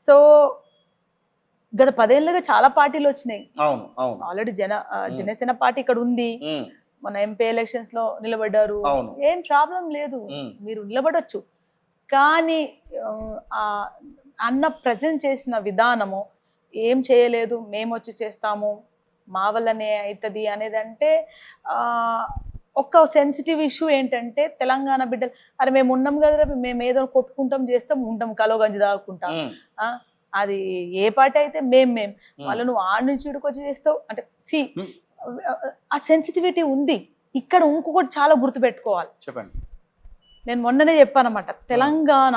So గత 10 ఏళ్ళుగా చాలా పార్టీలు వచ్చినాయి. అవును అవును ఆల్రెడీ జనసేన పార్టీ ఇక్కడ ఉంది. మన ఎంపీ ఎలక్షన్స్ లో నిలబడ్డారు. అవును. ఏం ప్రాబ్లం లేదు, మీరు నిలబడొచ్చు. కానీ ఆ అన్న ప్రజెంట్ చేసిన విధానము ఏం చేయలేదు, మేము వచ్చి చేస్తాము, మా వల్లనే అవుతుంది అనేది. అంటే ఒక సెన్సిటివ్ ఇష్యూ ఏంటంటే తెలంగాణ బిడ్డలు, అరే మేము ఉన్నాం కదా, మేము ఏదో కొట్టుకుంటాం చేస్తాం ఉంటాం కలో గంజి తాగుకుంటాం. అది ఏ పార్టీ అయితే మేము వాళ్ళు నువ్వు ఆడి నుంచి ఇక్కడికి చేస్తావు అంటే ఆ సెన్సిటివిటీ ఉంది ఇక్కడ. ఇంకొకటి చాలా గుర్తుపెట్టుకోవాలి. చెప్పండి. నేను మొన్ననే చెప్పానమాట, తెలంగాణ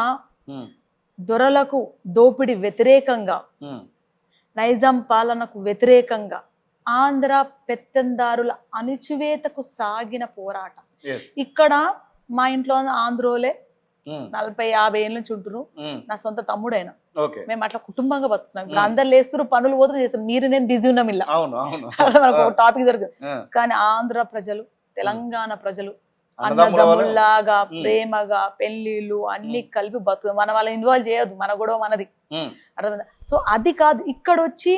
దొరలకు దోపిడి వ్యతిరేకంగా, నైజాం పాలనకు వ్యతిరేకంగా, ఆంధ్ర పెత్తందారుల అణిచివేతకు సాగిన పోరాటం. ఇక్కడ మా ఇంట్లో ఆంధ్రోలే 40-50 ఏళ్ళ నుంచి ఉంటున్నారు. నా సొంత తమ్ముడైనా మేము అట్లా కుటుంబంగా బతుకుతున్నాం. ఇప్పుడు అందరు లేస్తున్నారు, పనులు పోతున్నారు, చేస్తాం. మీరు నేను బిజీ ఉన్నాం ఇలా టాపిక్ జరుగుతుంది. కానీ ఆంధ్ర ప్రజలు, తెలంగాణ ప్రజలు అన్నదమ్ముల్లాగా ప్రేమగా పెళ్లిళ్ళు అన్ని కలిపి బతుకు. మన వాళ్ళని ఇన్వాల్వ్ చేయొద్దు, మన గొడవ మనది. అర్థమైందా? సో అది కాదు, ఇక్కడ వచ్చి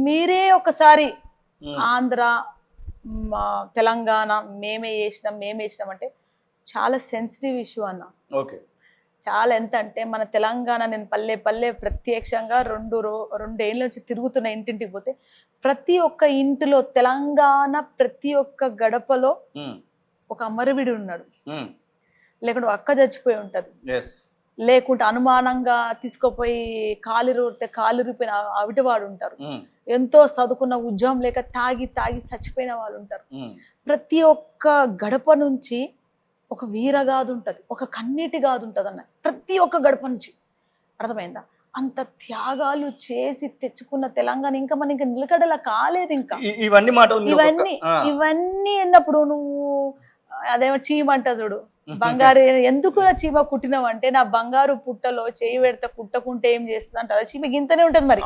మీరే ఒకసారి ఆంధ్ర తెలంగాణ మేమే చేసినాం అంటే చాలా సెన్సిటివ్ ఇష్యూ అన్న. చాలా ఎంత అంటే మన తెలంగాణ, నేను పల్లె పల్లె ప్రత్యక్షంగా 2 ఏళ్ళ నుంచి తిరుగుతున్న ఇంటింటికి పోతే ప్రతి ఒక్క ఇంటిలో తెలంగాణ, ప్రతి ఒక్క గడపలో ఒక అమరవీడు ఉన్నాడు, లేకుంటే అక్క చచ్చిపోయి ఉంటది, లేకుంటే అనుమానంగా తీసుకుపోయి కాలిరిపోయిన అవిటివాడు ఉంటారు, ఎంతో చదువుకున్న ఉద్యోగం లేక తాగి చచ్చిపోయిన వాళ్ళు ఉంటారు. ప్రతి ఒక్క గడప నుంచి ఒక వీరగాదు ఉంటది, ఒక కన్నీటి గాదు ఉంటది అన్న, ప్రతి ఒక్క గడప నుంచి. అర్థమైందా? అంత త్యాగాలు చేసి తెచ్చుకున్న తెలంగాణ ఇంకా మన ఇంకా నిలకడలా కాలేదు. ఇంకా ఇవన్నీ అన్నప్పుడు నువ్వు అదేమో చీమంట చూడు, బంగారు ఎందుకు చీమ కుట్టినావంటే నా బంగారు పుట్టలో చేయి పెడితే కుట్టకుంటే ఏం చేస్తుంది అంటారు. చీమ గింతనే ఉంటది మరి.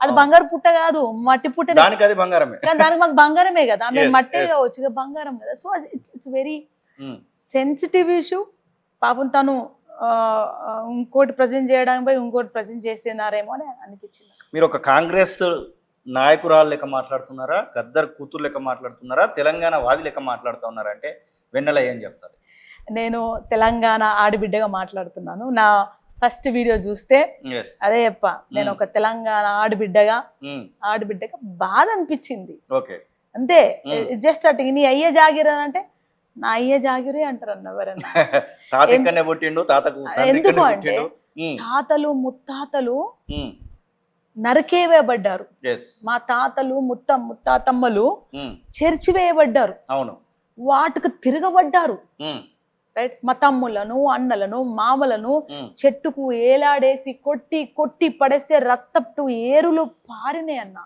అది బంగారు పుట్ట కాదు, మట్టి పుట్ట. దానికి మాకు బంగారమే కదా, మేము మట్టే కావచ్చు, బంగారం కదా. So it's very sensitive issue. పాపం తను ఇంకోటి ప్రజెంట్ చేయడానికి పోయి ఇంకోటి ప్రజెంట్ చేసినారేమో అని అనిపించింది. మీరు ఒక కాంగ్రెస్ నాయకురాలు లెక్క మాట్లాడుతున్నారా, గద్దర్ కూతురు లెక్క మాట్లాడుతున్నారా, తెలంగాణ వాది లెక్క మాట్లాడుతున్నారా అంటే వెన్నెల ఏం చెప్తారు? నేను తెలంగాణ ఆడబిడ్డగా మాట్లాడుతున్నాను. నా ఫస్ట్ వీడియో చూస్తే అదే చెప్ప, నేను ఒక తెలంగాణ ఆడబిడ్డగా బాధ అనిపించింది అంతే. జస్ట్ అటు నీ అయ్యే జాగిరా అంటే నా అయ్యే జాగిరే అంటారు అన్న ఎవరన్నా. ఎందుకు అంటే తాతలు ముత్తాతలు నరికేవేయబడ్డారు, మా తాతలు ముత్తాతమ్మలు చెరిచివేయబడ్డారు, వాటికి తిరగబడ్డారు. రైట్, మా తమ్ములను అన్నలను మామలను చెట్టుకు ఏలాడేసి కొట్టి పడేసే రక్తపు ఏరులు పారినాయి అన్న.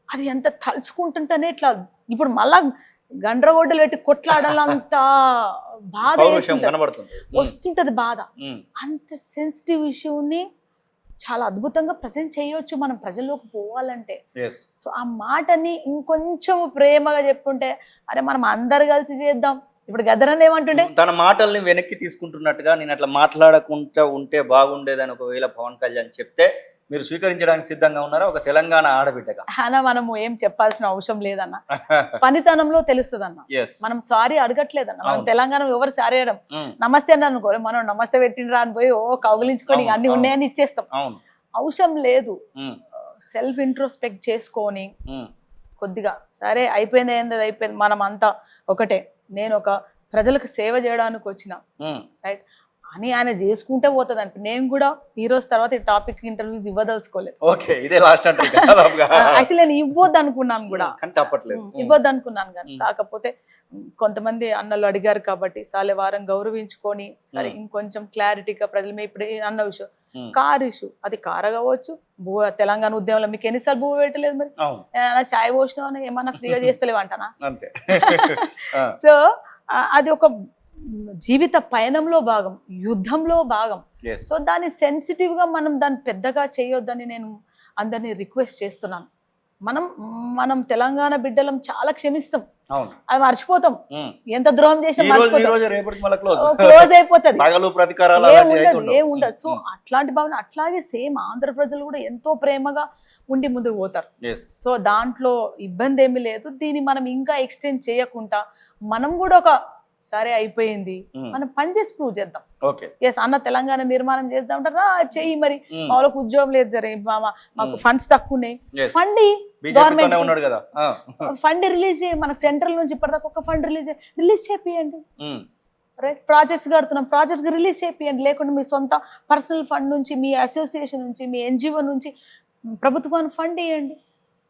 అది ఎంత తలుచుకుంటుంటేనే ఇట్లా ఇప్పుడు మళ్ళా గండ్రగొడ్డలు పెట్టి కొట్లాడాలంత బాధ వస్తుంటది బాధ. అంత సెన్సిటివ్ ఇష్యూని చాలా అద్భుతంగా ప్రజెంట్ చేయొచ్చు మనం ప్రజల్లోకి పోవాలంటే. సో ఆ మాటని ఇంకొంచెం ప్రేమగా చెప్పుంటే, అరే మనం అందరు కలిసి చేద్దాం. ఇప్పుడు గద్దరన్న ఏమంటుండే, తన మాటల్ని వెనక్కి తీసుకుంటున్నట్టుగా నేను అట్లా మాట్లాడకుండా ఉంటే బాగుండేదని ఒకవేళ పవన్ కళ్యాణ్ చెప్తే మీరు స్వీకరించడానికి సిద్ధంగా ఉన్నారా ఒక తెలంగాణ ఆడబిడ్డగా? అలా మనము ఏం చెప్పాల్సిన అవసరం లేదన్న, పనితనంలో తెలుస్తుంది అన్న. మనం సారీ అడగట్లేదన్న, మనం తెలంగాణ ఎవరు సారీ అడగం. నమస్తే అని అనుకోరు, మనం నమస్తే పెట్టినరా అని పోయి కౌగులించుకొని అన్ని ఉన్నాయని ఇచ్చేస్తాం. అవసరం లేదు. సెల్ఫ్ ఇంట్రోస్పెక్ట్ చేసుకొని కొద్దిగా సరే అయిపోయింది, ఏంది అయిపోయింది, మనం అంతా ఒకటే, నేను ఒక ప్రజలకు సేవ చేయడానికి వచ్చిన రైట్ అని ఆయన చేసుకుంటే పోతుంది అంటే. నేను కూడా ఈ రోజు తర్వాత ఈ టాపిక్ ఇంటర్వ్యూస్ ఇవ్వదలుచుకోలేదు. యాక్చువల్లీ నేను ఇవ్వద్దు అనుకున్నాను కూడా, ఇవ్వద్దు అనుకున్నాను కానీ కాకపోతే కొంతమంది అన్నలు అడిగారు కాబట్టి సాలే వారం గౌరవించుకొని సరే ఇంకొంచెం క్లారిటీగా ప్రజలు మీ ఇప్పుడు అన్న విషయం కార్ ఇష్యూ, అది కార కావచ్చు, తెలంగాణ ఉద్యమంలో మీకు ఎన్నిసార్లు భూ పెట్టలేదు మరి, చాయ్ పోసినా ఏమన్నా ఫ్రీగా చేస్తలేవు అంటానా? సో అది ఒక జీవిత పయనంలో భాగం, యుద్ధంలో భాగం. సో దాన్ని సెన్సిటివ్ గా మనం దాన్ని పెద్దగా చేయొద్దని నేను అందరినీ రిక్వెస్ట్ చేస్తున్నాను. మనం మనం తెలంగాణ బిడ్డలం చాలా క్షమిస్తాం, అవును. అది మర్చిపోతాం. ఉమ్. ఎంత ద్రోహం చేసినా ఈ రోజు మర్చిపోతాం, రేపటికి మళ్ళీ క్లోజ్ క్లోజ్ అయిపోతుంది, పగలు ప్రతీకారాలు ఏం అలాంటివి అయితే ఉండదు, ఉండవు. ఏం ఉండదు. సో అట్లాంటి భావన అట్లాగే సేమ్ ఆంధ్ర ప్రజలు కూడా ఎంతో ప్రేమగా ఉండి ముందుకు పోతారు. Yes. సో దాంట్లో ఇబ్బంది ఏమీ లేదు. దీన్ని మనం ఇంకా ఎక్స్టెండ్ చేయకుండా మనం కూడా ఒక సరే అయిపోయింది, మనం పని చేసి ప్రూవ్ చేద్దాం. ఓకే. ఎస్ అన్న తెలంగాణ నిర్మాణం చేద్దాం అంటారు, చెయ్యి. మరి ఉమ్. మా వాళ్ళకి ఉద్యోగం లేదు, జరే మాకు ఫండ్స్ తక్కువ ఉన్నాయి, Yes. ఫండ్ BJP తోనే ఉన్నాడు కదా. ఫండ్ రిలీజ్ చేయి. మనకు సెంట్రల్ నుంచి ఇప్పటిదాకా ఒక ఫండ్ రిలీజ్ చేపియండి. ఉమ్. రైట్, ప్రాజెక్ట్స్ కడుతున్నాం, ప్రాజెక్ట్ రిలీజ్ చేపియండి. లేకుంటే మీ సొంత పర్సనల్ ఫండ్ నుంచి, మీ అసోసియేషన్ నుంచి, మీ ఎన్జిఓ నుంచి ప్రభుత్వానికి ఫండ్ ఇవ్వండి.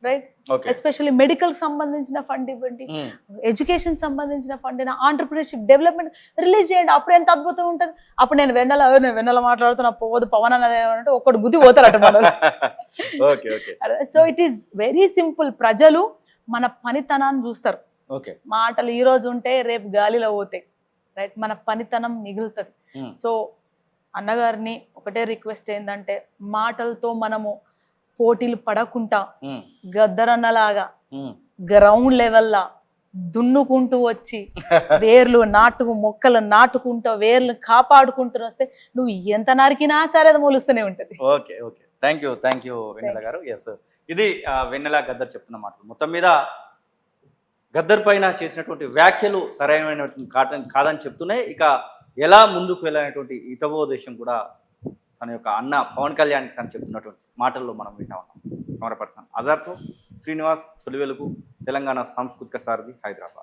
Right, okay. ఎస్పెషల్లీ మెడికల్ సంబంధించిన ఫండ్ ఇవ్వండి, ఉమ్. ఎడ్యుకేషన్ సంబంధించిన ఫండ్, ఆంటర్ప్రినర్షిప్ డెవలప్మెంట్ రిలీజ్ చేయండి. అప్పుడు ఎంత అద్భుతం ఉంటుంది. అప్పుడు నేను వెన్నెల మాట్లాడుతున్నా, పోదు పవన్ అన్నది అంటే ఒక్కడు బుద్ధి పోతారట మనం. Okay. Okay. So it is very simple. ప్రజలు మన పనితనాన్ని చూస్తారు. ఓకే. మాటలు ఈ రోజు ఉంటే రేపు గాలిలో పోతాయి. రైట్, మన పనితనం మిగులుతుంది. ఉమ్. సో అన్నగారిని ఒకటే రిక్వెస్ట్ ఏంటంటే, మాటలతో మనము పోటీలు పడకుండా ఉమ్. గద్దరన్నలాగా ఉమ్. గ్రౌండ్ లెవెల్లా దున్నుకుంటూ వచ్చి వేర్లు మొక్కలు నాటుకుంటూ వేర్లు కాపాడుకుంటూ వస్తే నువ్వు ఎంత నరికినా సరే అది మొలుస్తూనే ఉంటుంది. ఓకే. ఓకే. థ్యాంక్ యూ వెన్నెల గారు. ఎస్, ఇది వెన్నెల గద్దర్ చెప్తున్న మాటలు. మొత్తం మీద గద్దర్ పైన చేసినటువంటి వ్యాఖ్యలు సరైనటువంటి కాదని చెప్తున్నాయి. ఇక ఎలా ముందుకు వెళ్ళినటువంటి హితబోధేశం కూడా తన యొక్క అన్న పవన్ కళ్యాణ్ తను చెప్తున్నటువంటి మాటల్లో మనం వింటా ఉన్నాం. కెమెరా పర్సన్ అజర్తో శ్రీనివాస్, తొలి వెలుగు, తెలంగాణ సాంస్కృతిక సారథి, హైదరాబాద్.